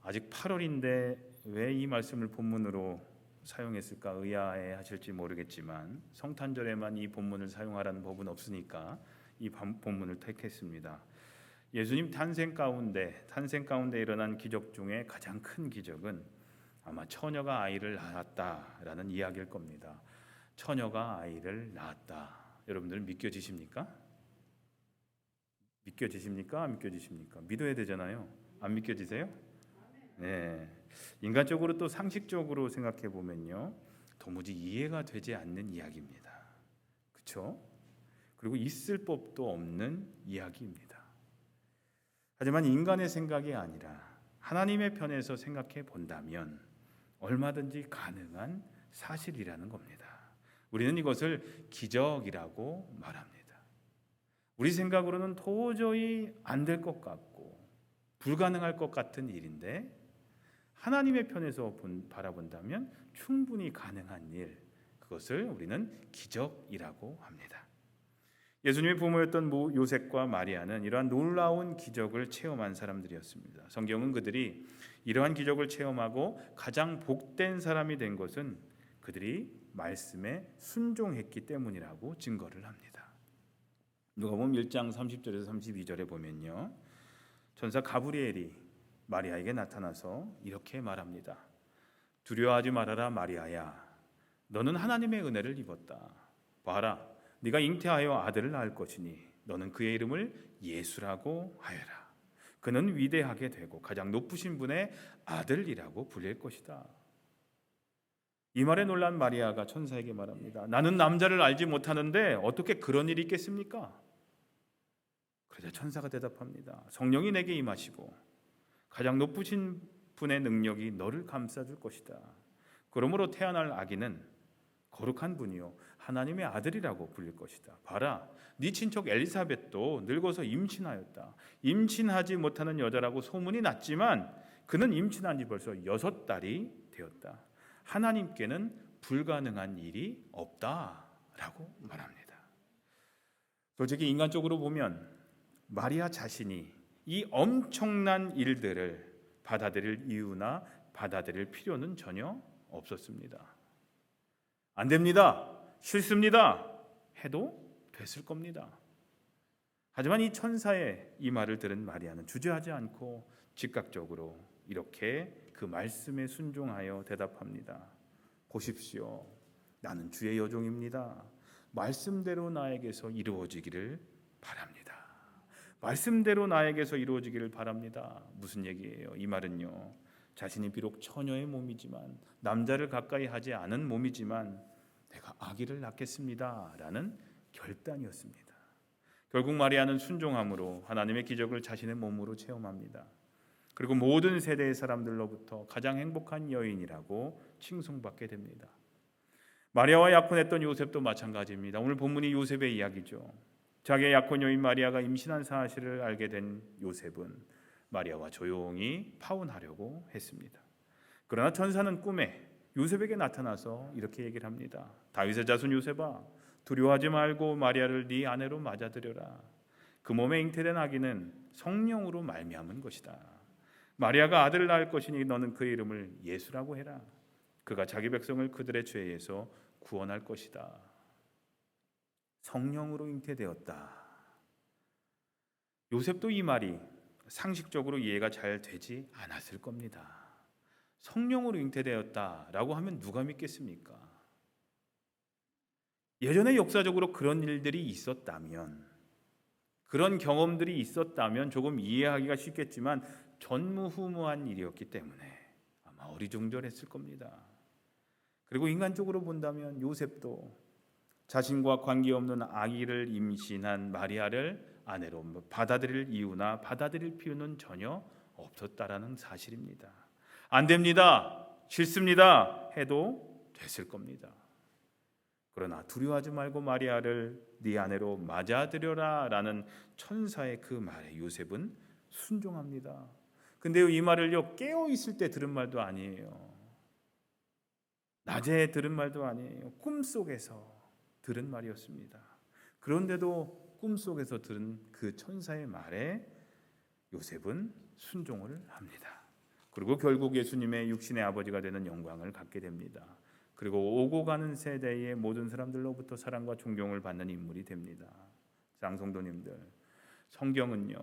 아직 8월인데 왜 이 말씀을 본문으로 사용했을까 의아해하실지 모르겠지만 성탄절에만 이 본문을 사용하라는 법은 없으니까 이 본문을 택했습니다. 예수님 탄생 가운데 일어난 기적 중에 가장 큰 기적은 아마 처녀가 아이를 낳았다라는 이야기일 겁니다. 처녀가 아이를 낳았다. 여러분들 믿겨지십니까? 믿겨지십니까? 안 믿겨지십니까? 믿어야 되잖아요. 안 믿겨지세요? 네. 인간적으로 또 상식적으로 생각해 보면요, 도무지 이해가 되지 않는 이야기입니다. 그렇죠? 그리고 있을 법도 없는 이야기입니다. 하지만 인간의 생각이 아니라 하나님의 편에서 생각해 본다면 얼마든지 가능한 사실이라는 겁니다. 우리는 이것을 기적이라고 말합니다. 우리 생각으로는 도저히 안 될 것 같고 불가능할 것 같은 일인데 하나님의 편에서 바라본다면 충분히 가능한 일, 그것을 우리는 기적이라고 합니다. 예수님의 부모였던 요셉과 마리아는 이러한 놀라운 기적을 체험한 사람들이었습니다. 성경은 그들이 이러한 기적을 체험하고 가장 복된 사람이 된 것은 그들이 말씀에 순종했기 때문이라고 증거를 합니다. 누가복음 1장 30절에서 32절에 보면요, 천사 가브리엘이 마리아에게 나타나서 이렇게 말합니다. 두려워하지 말아라 마리아야, 너는 하나님의 은혜를 입었다. 봐라, 네가 잉태하여 아들을 낳을 것이니 너는 그의 이름을 예수라고 하여라. 그는 위대하게 되고 가장 높으신 분의 아들이라고 불릴 것이다. 이 말에 놀란 마리아가 천사에게 말합니다. 나는 남자를 알지 못하는데 어떻게 그런 일이 있겠습니까? 그러자 천사가 대답합니다. 성령이 내게 임하시고 가장 높으신 분의 능력이 너를 감싸줄 것이다. 그러므로 태어날 아기는 거룩한 분이요 하나님의 아들이라고 불릴 것이다. 봐라, 네 친척 엘리사벳도 늙어서 임신하였다. 임신하지 못하는 여자라고 소문이 났지만 그는 임신한 지 벌써 6달이 되었다. 하나님께는 불가능한 일이 없다라고 말합니다. 솔직히 인간적으로 보면 마리아 자신이 이 엄청난 일들을 받아들일 이유나 받아들일 필요는 전혀 없었습니다. 안 됩니다, 싫습니다 해도 됐을 겁니다. 하지만 이 천사의 이 말을 들은 마리아는 주저하지 않고 즉각적으로 이렇게 그 말씀에 순종하여 대답합니다. 보십시오, 나는 주의 여종입니다. 말씀대로 나에게서 이루어지기를 바랍니다. 말씀대로 나에게서 이루어지기를 바랍니다. 무슨 얘기예요? 이 말은요, 자신이 비록 처녀의 몸이지만 남자를 가까이 하지 않은 몸이지만 내가 아기를 낳겠습니다 라는 결단이었습니다. 결국 마리아는 순종함으로 하나님의 기적을 자신의 몸으로 체험합니다. 그리고 모든 세대의 사람들로부터 가장 행복한 여인이라고 칭송받게 됩니다. 마리아와 약혼했던 요셉도 마찬가지입니다. 오늘 본문이 요셉의 이야기죠. 자기의 약혼 여인 마리아가 임신한 사실을 알게 된 요셉은 마리아와 조용히 파혼하려고 했습니다. 그러나 천사는 꿈에 요셉에게 나타나서 이렇게 얘기를 합니다. 다윗의 자손 요셉아, 두려워하지 말고 마리아를 네 아내로 맞아들여라. 그 몸에 잉태된 아기는 성령으로 말미암은 것이다. 마리아가 아들을 낳을 것이니 너는 그의 이름을 예수라고 해라. 그가 자기 백성을 그들의 죄에서 구원할 것이다. 성령으로 잉태되었다. 요셉도 이 말이 상식적으로 이해가 잘 되지 않았을 겁니다. 성령으로 잉태되었다라고 하면 누가 믿겠습니까? 예전에 역사적으로 그런 일들이 있었다면, 그런 경험들이 있었다면 조금 이해하기가 쉽겠지만 전무후무한 일이었기 때문에 아마 어리둥절했을 겁니다. 그리고 인간적으로 본다면 요셉도 자신과 관계없는 아기를 임신한 마리아를 아내로 받아들일 이유나 받아들일 필요는 전혀 없었다라는 사실입니다. 안 됩니다, 싫습니다 해도 됐을 겁니다. 그러나 두려워하지 말고 마리아를 네 아내로 맞아들여라 라는 천사의 그 말에 요셉은 순종합니다. 근데 이 말을요, 깨어있을 때 들은 말도 아니에요. 낮에 들은 말도 아니에요. 꿈속에서 들은 말이었습니다. 그런데도 꿈속에서 들은 그 천사의 말에 요셉은 순종을 합니다. 그리고 결국 예수님의 육신의 아버지가 되는 영광을 갖게 됩니다. 그리고 오고 가는 세대의 모든 사람들로부터 사랑과 존경을 받는 인물이 됩니다. 장성도님들, 성경은요,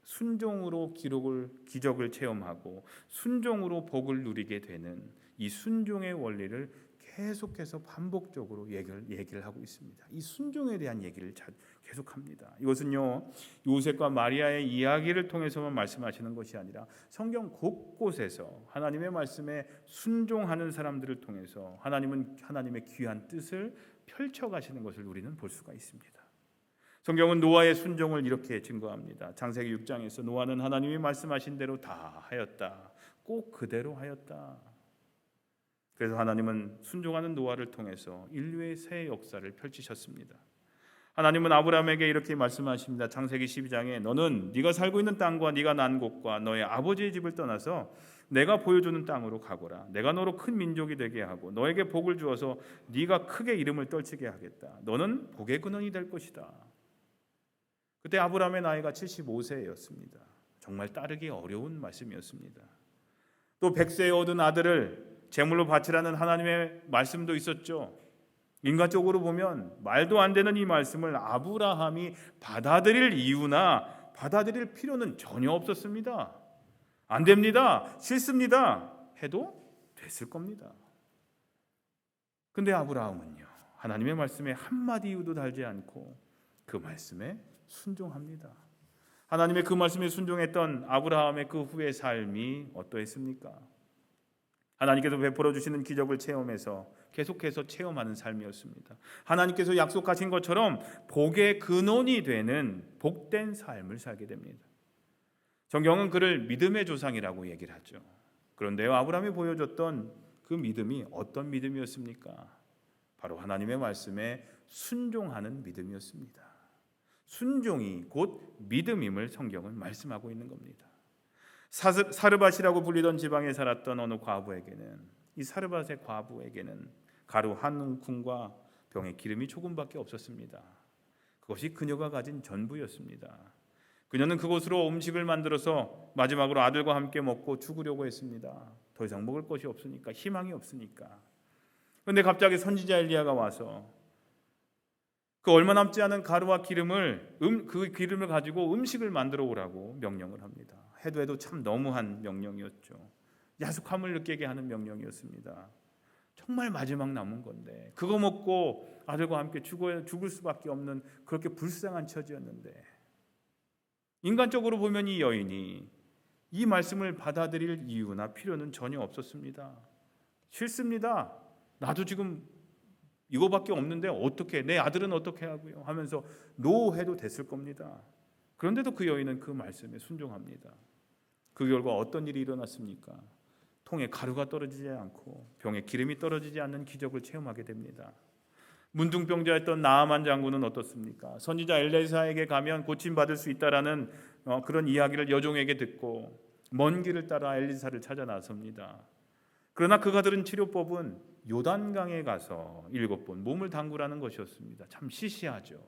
순종으로 기적을 체험하고 순종으로 복을 누리게 되는 이 순종의 원리를 계속해서 반복적으로 얘기를 하고 있습니다. 이 순종에 대한 얘기를 계속합니다. 이것은요, 요셉과 마리아의 이야기를 통해서만 말씀하시는 것이 아니라 성경 곳곳에서 하나님의 말씀에 순종하는 사람들을 통해서 하나님은 하나님의 귀한 뜻을 펼쳐가시는 것을 우리는 볼 수가 있습니다. 성경은 노아의 순종을 이렇게 증거합니다. 창세기 6장에서 노아는 하나님이 말씀하신 대로 다 하였다. 꼭 그대로 하였다. 그래서 하나님은 순종하는 노아를 통해서 인류의 새 역사를 펼치셨습니다. 하나님은 아브라함에게 이렇게 말씀하십니다. 창세기 12장에 너는 네가 살고 있는 땅과 네가 난 곳과 너의 아버지의 집을 떠나서 내가 보여주는 땅으로 가거라. 내가 너로 큰 민족이 되게 하고 너에게 복을 주어서 네가 크게 이름을 떨치게 하겠다. 너는 복의 근원이 될 것이다. 그때 아브라함의 나이가 75세였습니다. 정말 따르기 어려운 말씀이었습니다. 또 100세에 얻은 아들을 제물로 바치라는 하나님의 말씀도 있었죠. 인간적으로 보면 말도 안 되는 이 말씀을 아브라함이 받아들일 이유나 받아들일 필요는 전혀 없었습니다. 안 됩니다. 싫습니다. 해도 됐을 겁니다. 근데 아브라함은요, 하나님의 말씀에 한마디 이유도 달지 않고 그 말씀에 순종합니다. 하나님의 그 말씀에 순종했던 아브라함의 그 후의 삶이 어떠했습니까? 하나님께서 베풀어 주시는 기적을 체험해서 계속해서 체험하는 삶이었습니다. 하나님께서 약속하신 것처럼 복의 근원이 되는 복된 삶을 살게 됩니다. 성경은 그를 믿음의 조상이라고 얘기를 하죠. 그런데요, 아브라함이 보여줬던 그 믿음이 어떤 믿음이었습니까? 바로 하나님의 말씀에 순종하는 믿음이었습니다. 순종이 곧 믿음임을 성경은 말씀하고 있는 겁니다. 사르밧이라고 불리던 지방에 살았던 어느 과부에게는, 이 사르밧의 과부에게는 가루 한 움큼과 병에 기름이 조금밖에 없었습니다. 그것이 그녀가 가진 전부였습니다. 그녀는 그것으로 음식을 만들어서 마지막으로 아들과 함께 먹고 죽으려고 했습니다. 더 이상 먹을 것이 없으니까, 희망이 없으니까. 그런데 갑자기 선지자 엘리야가 와서 그 얼마 남지 않은 가루와 기름을 그 기름을 가지고 음식을 만들어 오라고 명령을 합니다. 해도 참 너무한 명령이었죠. 야속함을 느끼게 하는 명령이었습니다. 정말 마지막 남은 건데 그거 먹고 아들과 함께 죽을 수밖에 없는 그렇게 불쌍한 처지였는데, 인간적으로 보면 이 여인이 이 말씀을 받아들일 이유나 필요는 전혀 없었습니다. 싫습니다. 나도 지금 이거밖에 없는데 어떻게, 내 아들은 어떻게 하고요 하면서 노해도 됐을 겁니다. 그런데도 그 여인은 그 말씀에 순종합니다. 그 결과 어떤 일이 일어났습니까? 통에 가루가 떨어지지 않고 병에 기름이 떨어지지 않는 기적을 체험하게 됩니다. 문둥병자였던 나아만 장군은 어떻습니까? 선지자 엘리사에게 가면 고침받을 수 있다라는 그런 이야기를 여종에게 듣고 먼 길을 따라 엘리사를 찾아 나섭니다. 그러나 그가 들은 치료법은 요단강에 가서 7번 몸을 담그라는 것이었습니다. 참 시시하죠.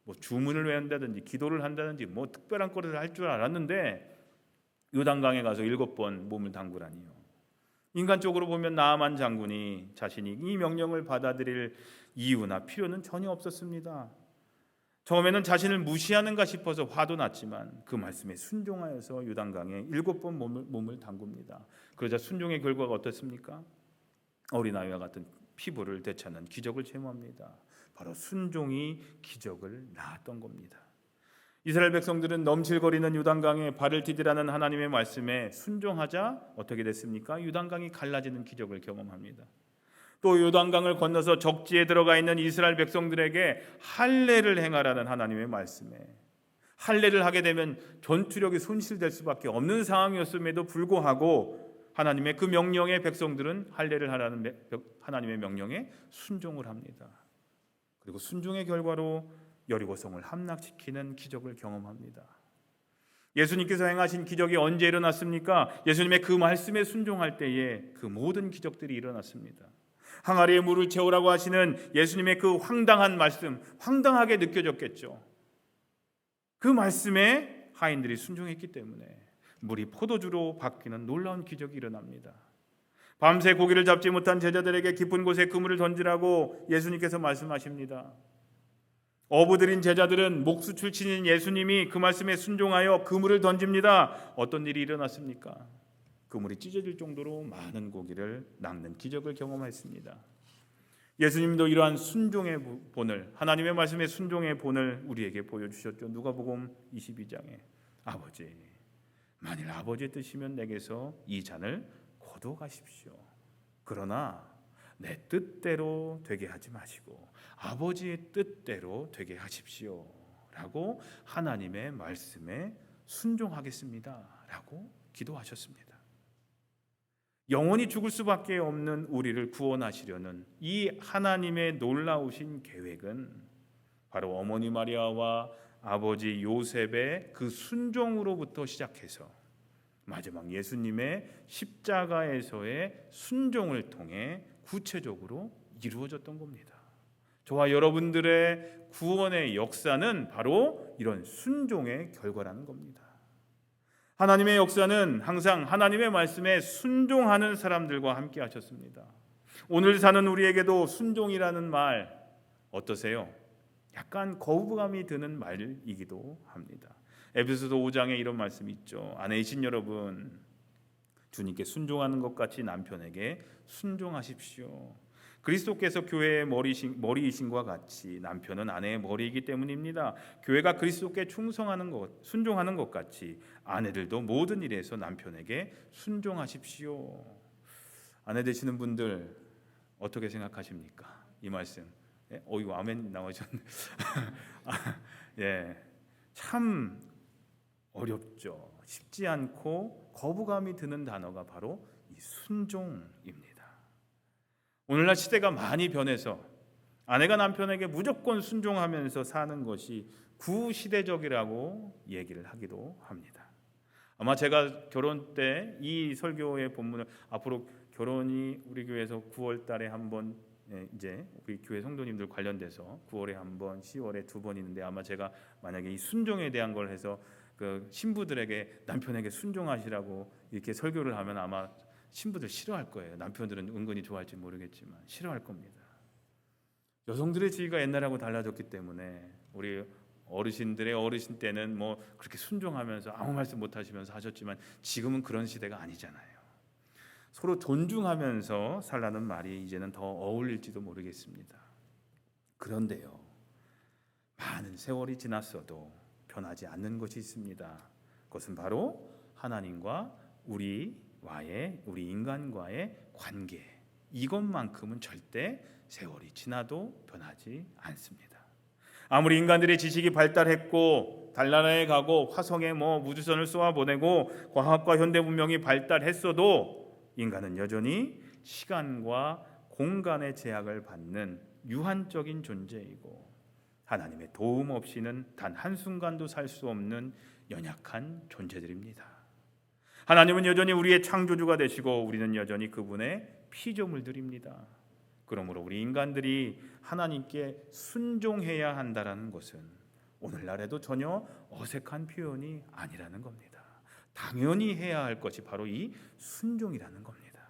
뭐 주문을 외운다든지 기도를 한다든지 뭐 특별한 거를 할 줄 알았는데 요단강에 가서 7번 몸을 담그라니요. 인간적으로 보면 나아만 장군이 자신이 이 명령을 받아들일 이유나 필요는 전혀 없었습니다. 처음에는 자신을 무시하는가 싶어서 화도 났지만 그 말씀에 순종하여서 요단강에 7번 몸을 담굽니다. 그러자 순종의 결과가 어떻습니까? 어린아이와 같은 피부를 되찾는 기적을 체험합니다. 바로 순종이 기적을 낳았던 겁니다. 이스라엘 백성들은 넘실거리는 요단강에 발을 디디라는 하나님의 말씀에 순종하자 어떻게 됐습니까? 요단강이 갈라지는 기적을 경험합니다. 또 요단강을 건너서 적지에 들어가 있는 이스라엘 백성들에게 할례를 행하라는 하나님의 말씀에, 할례를 하게 되면 전투력이 손실될 수밖에 없는 상황이었음에도 불구하고 하나님의 그 명령에 백성들은 할례를 하라는 하나님의 명령에 순종을 합니다. 그리고 순종의 결과로 여리고성을 함락시키는 기적을 경험합니다. 예수님께서 행하신 기적이 언제 일어났습니까? 예수님의 그 말씀에 순종할 때에 그 모든 기적들이 일어났습니다. 항아리에 물을 채우라고 하시는 예수님의 그 황당한 말씀, 황당하게 느껴졌겠죠. 그 말씀에 하인들이 순종했기 때문에, 물이 포도주로 바뀌는 놀라운 기적이 일어납니다. 밤새 고기를 잡지 못한 제자들에게 깊은 곳에 그물을 던지라고 예수님께서 말씀하십니다. 어부들인 제자들은 목수 출신인 예수님이 그 말씀에 순종하여 그물을 던집니다. 어떤 일이 일어났습니까? 그물이 찢어질 정도로 많은 고기를 낚는 기적을 경험했습니다. 예수님도 이러한 순종의 본을, 하나님의 말씀에 순종의 본을 우리에게 보여주셨죠. 누가복음 22장에 아버지, 만일 아버지의 뜻이면 내게서 이 잔을 거둬가십시오. 그러나 내 뜻대로 되게 하지 마시고 아버지의 뜻대로 되게 하십시오 라고 하나님의 말씀에 순종하겠습니다 라고 기도하셨습니다. 영원히 죽을 수밖에 없는 우리를 구원하시려는 이 하나님의 놀라우신 계획은 바로 어머니 마리아와 아버지 요셉의 그 순종으로부터 시작해서 마지막 예수님의 십자가에서의 순종을 통해 구체적으로 이루어졌던 겁니다. 저와 여러분들의 구원의 역사는 바로 이런 순종의 결과라는 겁니다. 하나님의 역사는 항상 하나님의 말씀에 순종하는 사람들과 함께 하셨습니다. 오늘 사는 우리에게도 순종이라는 말 어떠세요? 약간 거부감이 드는 말이기도 합니다. 에베소서 5장에 이런 말씀이 있죠. 아내이신 여러분, 주님께 순종하는 것 같이 남편에게 순종하십시오. 그리스도께서 교회의 머리이신과 같이 남편은 아내의 머리이기 때문입니다. 교회가 그리스도께 순종하는 것 같이 아내들도 모든 일에서 남편에게 순종하십시오. 아내 되시는 분들 어떻게 생각하십니까? 이 말씀. 이거 아멘 나오셨네. 예, 참 어렵죠. 쉽지 않고 거부감이 드는 단어가 바로 이 순종입니다. 오늘날 시대가 많이 변해서 아내가 남편에게 무조건 순종하면서 사는 것이 구시대적이라고 얘기를 하기도 합니다. 아마 제가 결혼 때 이 설교의 본문을 앞으로 결혼이 우리 교회에서 9월 달에 한번 이제 우리 교회 성도님들 관련돼서 9월에 한 번, 10월에 2번 있는데 아마 제가 만약에 이 순종에 대한 걸 해서 그 신부들에게 남편에게 순종하시라고 이렇게 설교를 하면 아마 신부들 싫어할 거예요. 남편들은 은근히 좋아할지 모르겠지만 싫어할 겁니다. 여성들의 지위가 옛날하고 달라졌기 때문에 우리 어르신들의 어르신 때는 뭐 그렇게 순종하면서 아무 말씀 못 하시면서 하셨지만 지금은 그런 시대가 아니잖아요. 서로 존중하면서 살라는 말이 이제는 더 어울릴지도 모르겠습니다. 그런데요, 많은 세월이 지났어도 변하지 않는 것이 있습니다. 그것은 바로 하나님과 우리 인간과의 관계, 이것만큼은 절대 세월이 지나도 변하지 않습니다. 아무리 인간들의 지식이 발달했고 달나라에 가고 화성에 우주선을 쏘아보내고 과학과 현대 문명이 발달했어도 인간은 여전히 시간과 공간의 제약을 받는 유한적인 존재이고 하나님의 도움 없이는 단 한순간도 살 수 없는 연약한 존재들입니다. 하나님은 여전히 우리의 창조주가 되시고 우리는 여전히 그분의 피조물들입니다. 그러므로 우리 인간들이 하나님께 순종해야 한다는 것은 오늘날에도 전혀 어색한 표현이 아니라는 겁니다. 당연히 해야 할 것이 바로 이 순종이라는 겁니다.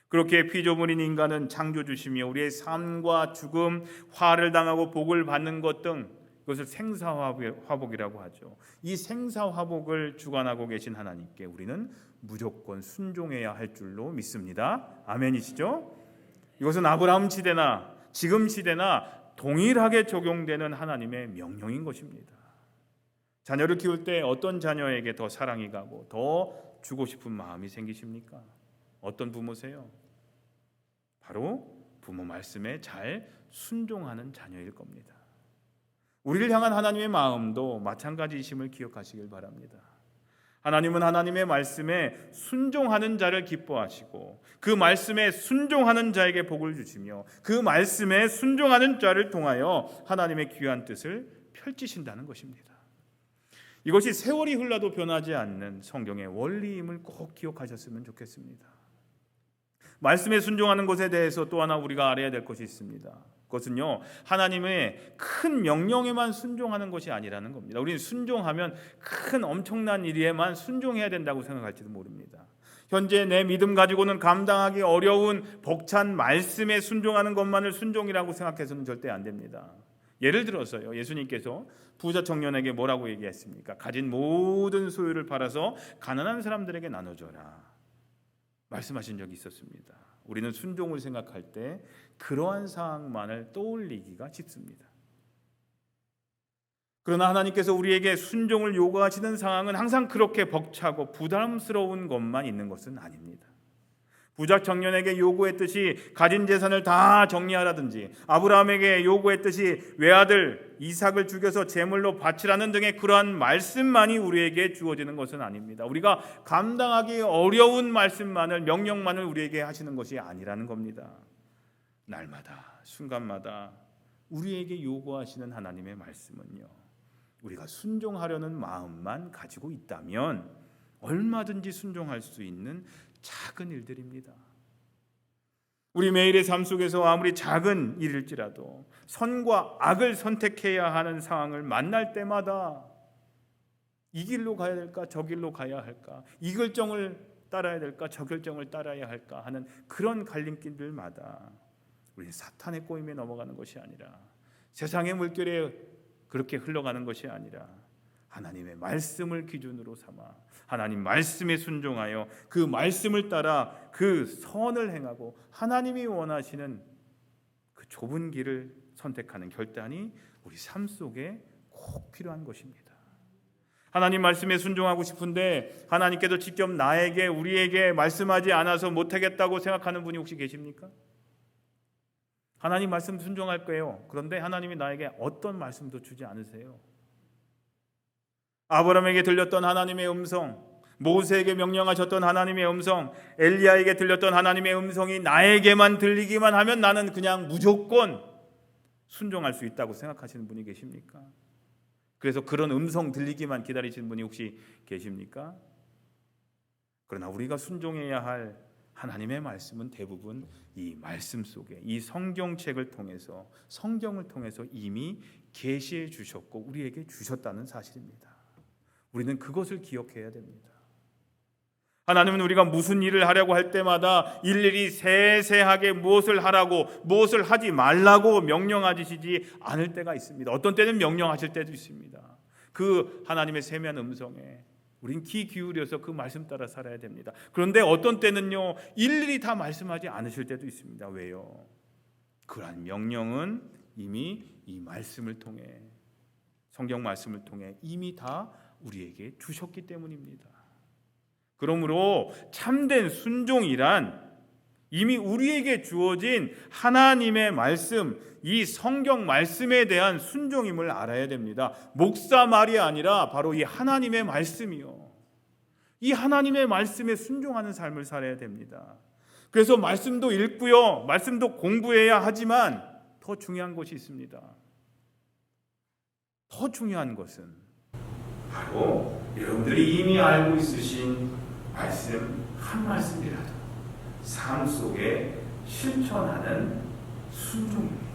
그렇게 피조물인 인간은 창조주시며 우리의 삶과 죽음, 화를 당하고 복을 받는 것 등 그것을 생사화복이라고 하죠. 이 생사화복을 주관하고 계신 하나님께 우리는 무조건 순종해야 할 줄로 믿습니다. 아멘이시죠? 이것은 아브라함 시대나 지금 시대나 동일하게 적용되는 하나님의 명령인 것입니다. 자녀를 키울 때 어떤 자녀에게 더 사랑이 가고 더 주고 싶은 마음이 생기십니까? 어떤 부모세요? 바로 부모 말씀에 잘 순종하는 자녀일 겁니다. 우리를 향한 하나님의 마음도 마찬가지이심을 기억하시길 바랍니다. 하나님은 하나님의 말씀에 순종하는 자를 기뻐하시고 그 말씀에 순종하는 자에게 복을 주시며 그 말씀에 순종하는 자를 통하여 하나님의 귀한 뜻을 펼치신다는 것입니다. 이것이 세월이 흘러도 변하지 않는 성경의 원리임을 꼭 기억하셨으면 좋겠습니다. 말씀에 순종하는 것에 대해서 또 하나 우리가 알아야 될 것이 있습니다. 그것은요, 하나님의 큰 명령에만 순종하는 것이 아니라는 겁니다. 우리는 순종하면 큰 엄청난 일에만 순종해야 된다고 생각할지도 모릅니다. 현재 내 믿음 가지고는 감당하기 어려운 벅찬 말씀에 순종하는 것만을 순종이라고 생각해서는 절대 안 됩니다. 예를 들어서요, 예수님께서 부자 청년에게 뭐라고 얘기했습니까? 가진 모든 소유를 팔아서 가난한 사람들에게 나눠줘라 말씀하신 적이 있었습니다. 우리는 순종을 생각할 때 그러한 상황만을 떠올리기가 쉽습니다. 그러나 하나님께서 우리에게 순종을 요구하시는 상황은 항상 그렇게 벅차고 부담스러운 것만 있는 것은 아닙니다. 부자 청년에게 요구했듯이 가진 재산을 다 정리하라든지, 아브라함에게 요구했듯이 외아들 이삭을 죽여서 제물로 바치라는 등의 그러한 말씀만이 우리에게 주어지는 것은 아닙니다. 우리가 감당하기 어려운 말씀만을, 명령만을 우리에게 하시는 것이 아니라는 겁니다. 날마다 순간마다 우리에게 요구하시는 하나님의 말씀은요, 우리가 순종하려는 마음만 가지고 있다면 얼마든지 순종할 수 있는 작은 일들입니다. 우리 매일의 삶 속에서 아무리 작은 일일지라도 선과 악을 선택해야 하는 상황을 만날 때마다 이 길로 가야 될까 저 길로 가야 할까, 이 결정을 따라야 될까 저 결정을 따라야 할까 하는 그런 갈림길들마다 우리는 사탄의 꼬임에 넘어가는 것이 아니라, 세상의 물결에 그렇게 흘러가는 것이 아니라 하나님의 말씀을 기준으로 삼아 하나님 말씀에 순종하여 그 말씀을 따라 그 선을 행하고 하나님이 원하시는 그 좁은 길을 선택하는 결단이 우리 삶 속에 꼭 필요한 것입니다. 하나님 말씀에 순종하고 싶은데 하나님께서 직접 나에게, 우리에게 말씀하지 않아서 못하겠다고 생각하는 분이 혹시 계십니까? 하나님 말씀 순종할 거예요. 그런데 하나님이 나에게 어떤 말씀도 주지 않으세요. 아브라함에게 들렸던 하나님의 음성, 모세에게 명령하셨던 하나님의 음성, 엘리야에게 들렸던 하나님의 음성이 나에게만 들리기만 하면 나는 그냥 무조건 순종할 수 있다고 생각하시는 분이 계십니까? 그래서 그런 음성 들리기만 기다리시는 분이 혹시 계십니까? 그러나 우리가 순종해야 할 하나님의 말씀은 대부분 이 말씀 속에, 이 성경책을 통해서, 성경을 통해서 이미 계시해 주셨고 우리에게 주셨다는 사실입니다. 우리는 그것을 기억해야 됩니다. 하나님은 우리가 무슨 일을 하려고 할 때마다 일일이 세세하게 무엇을 하라고, 무엇을 하지 말라고 명령하시지 않을 때가 있습니다. 어떤 때는 명령하실 때도 있습니다. 그 하나님의 세미한 음성에 우린 귀 기울여서 그 말씀 따라 살아야 됩니다. 그런데 어떤 때는요, 일일이 다 말씀하지 않으실 때도 있습니다. 왜요? 그러한 명령은 이미 이 말씀을 통해, 성경 말씀을 통해 이미 다 우리에게 주셨기 때문입니다. 그러므로 참된 순종이란 이미 우리에게 주어진 하나님의 말씀, 이 성경 말씀에 대한 순종임을 알아야 됩니다. 목사 말이 아니라 바로 이 하나님의 말씀이요, 이 하나님의 말씀에 순종하는 삶을 살아야 됩니다. 그래서 말씀도 읽고요, 말씀도 공부해야 하지만 더 중요한 것이 있습니다. 더 중요한 것은 바로 여러분들이 이미 알고 있으신 말씀 한 말씀이라도 삶 속에 실천하는 순종입니다.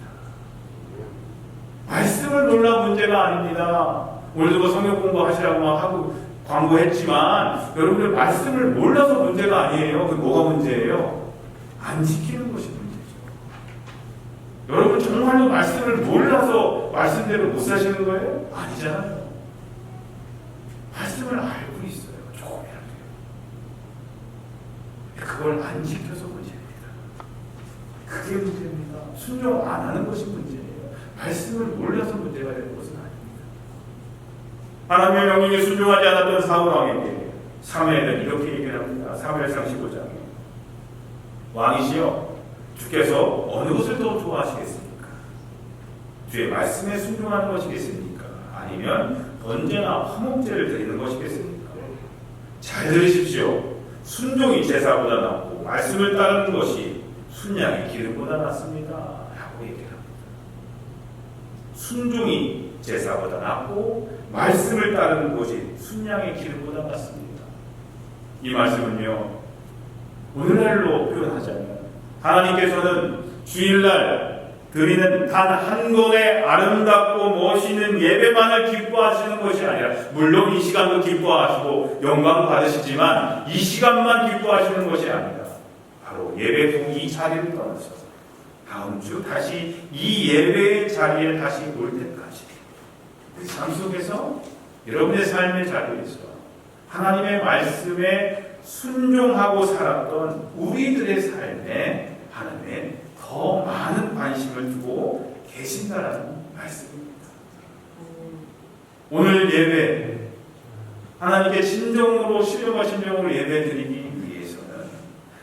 말씀을 몰라 문제가 아닙니다. 오늘도 뭐 성경 공부하시라고 하고 광고했지만 여러분들 말씀을 몰라서 문제가 아니에요. 그게 뭐가 문제예요? 안 지키는 것이 문제죠. 여러분 정말로 말씀을 몰라서 말씀대로 못 사시는 거예요? 아니잖아요. 말씀을 알고 있어요. 조금이라도. 그걸 안 지켜서 문제입니다. 그게 문제입니다. 순종 안 하는 것이 문제예요. 말씀을 몰라서 문제가 되는 것은 아닙니다. 하나님의 명령에 순종하지 않았던 사울왕에게 사무엘은 이렇게 얘기를 합니다. 사무엘상 15장에 왕이시여, 주께서 어느 것을 더 좋아하시겠습니까? 주의 말씀에 순종하는 것이겠습니까? 아니면 언제나 화목제를 드리는 것이겠습니까? 잘 들으십시오. 순종이 제사보다 낫고 말씀을 따르는 것이 순양의 기름보다 낫습니다 라고 얘기를 합니다. 순종이 제사보다 낫고 말씀을 따르는 것이 순양의 기름보다 낫습니다. 이 말씀은요, 오늘날로 표현하자면 하나님께서는 주일날 드리는 단 한 번의 아름답고 멋있는 예배만을 기뻐하시는 것이 아니라, 물론 이 시간도 기뻐하시고 영광 받으시지만 이 시간만 기뻐하시는 것이 아니라 바로 예배 후 이 자리를 떠나서 다음 주 다시 이 예배의 자리에 다시 올 때까지 그 삶 속에서, 여러분의 삶의 자리에서 하나님의 말씀에 순종하고 살았던 우리들의 삶에 하나님의 더 많은 관심을 두고 계신다라는 말씀입니다. 오늘 예배, 하나님께 진정으로, 신령과 진정으로 예배 드리기 위해서는,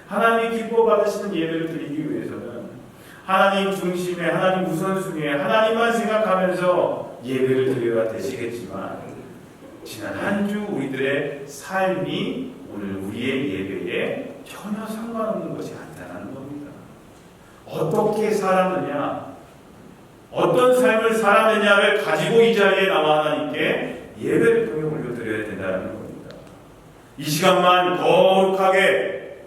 하나님이 기뻐 받으시는 예배를 드리기 위해서는 하나님 중심에, 하나님 우선순위에 하나님만 생각하면서 예배를 드려야 되시겠지만, 지난 한 주 우리들의 삶이 오늘 우리의 예배에 전혀 상관없는 것이 아니라는 겁니다. 어떻게 살았느냐, 어떤 삶을 살았느냐를 가지고 이 자리에 나와 하나님께 예배를 통해 올려드려야 된다는 겁니다. 이 시간만 거룩하게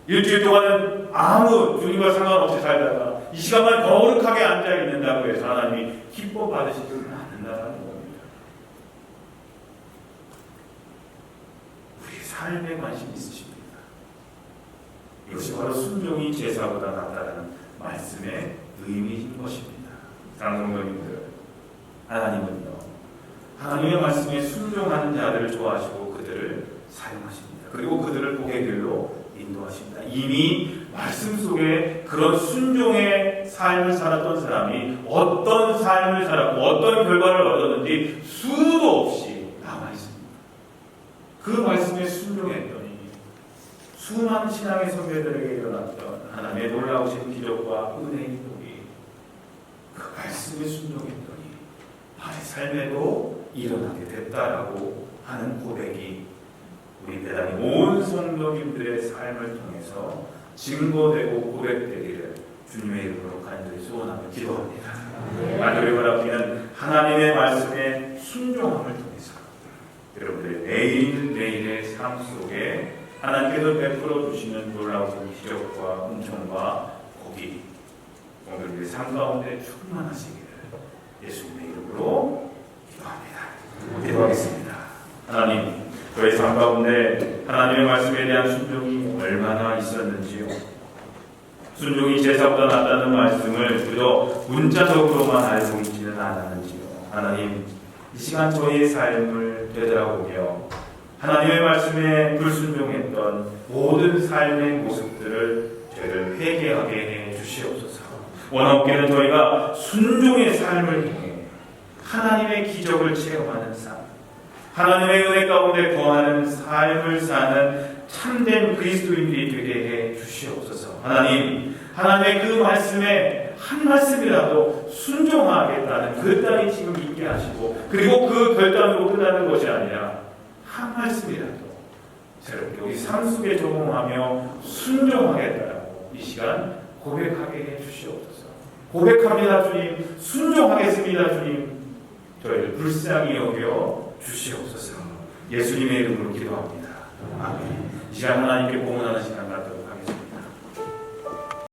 일주일 동안은 아무 주님과 상관없이 살다가 이 시간만 거룩하게 앉아 있는다고 해서 하나님이 기뻐 받으시지는 않는다는 겁니다. 우리 삶에 관심이 있으십니다. 이것이 바로 순종이 제사보다 낫다는 말씀의 의미인 것입니다. 사랑하는 성도님들, 하나님은요, 하나님의 말씀에 순종하는 자들을 좋아하시고 그들을 사용하십니다. 그리고 그들을 복의 길로 인도하십니다. 이미 말씀 속에 그런 순종의 삶을 살았던 사람이 어떤 삶을 살았고 어떤 결과를 얻었는지 수도 없이 남아있습니다. 그 말씀에 순종했더니 수많은 신앙의 선배들에게 일어났던 하나님의 놀라우신 기적과 은혜의 복이 그 말씀에 순종했더니 나의 삶에도 일어나게 됐다라고 하는 고백이 우리 대단히 온 성도님들의 삶을 통해서 증거되고 고백되기를 주님의 이름으로 간절히 소원하며 기도합니다. 만물이 바라기는 하나님의 말씀에 순종함을 통해서 여러분들의 매일매일의 삶 속에 하나님께서 베풀어 주시는 놀라운 기적과 은총과 복이 오늘 우리 삶 가운데 충만하시기를 예수님의 이름으로 기도합니다. 기도하겠습니다. 하나님, 저희 삶 가운데 하나님의 말씀에 대한 순종이 얼마나 있었는지요. 순종이 제사보다 낫다는 말씀을 그저 문자적으로만 알고 있지는 않았는지요. 하나님, 이 시간 저희의 삶을 되돌아보며 하나님의 말씀에 불순종했던 모든 삶의 모습들을 저희를 회개하게 해 주시옵소서. 원하옵기는 저희가 순종의 삶을 통해 하나님의 기적을 체험하는 삶, 하나님의 은혜 가운데 거하는 삶을 사는 참된 그리스도인들이 되게 해 주시옵소서. 하나님, 하나님의 그 말씀에 한 말씀이라도 순종하겠다는 그 땅이 지금 있게 하시고, 그리고 그 결단으로 끝나는 것이 아니라 한 말씀이라도 새롭게 우리 삶 속에 적용하며 순종하겠다라고 이 시간 고백하게 해 주시옵소서. 고백합니다 주님, 순종하겠습니다 주님, 저희를 불쌍히 여겨 주시옵소서. 예수님의 이름으로 기도합니다. 아멘. 이 시간 하나님께 공헌하는 시간 갖도록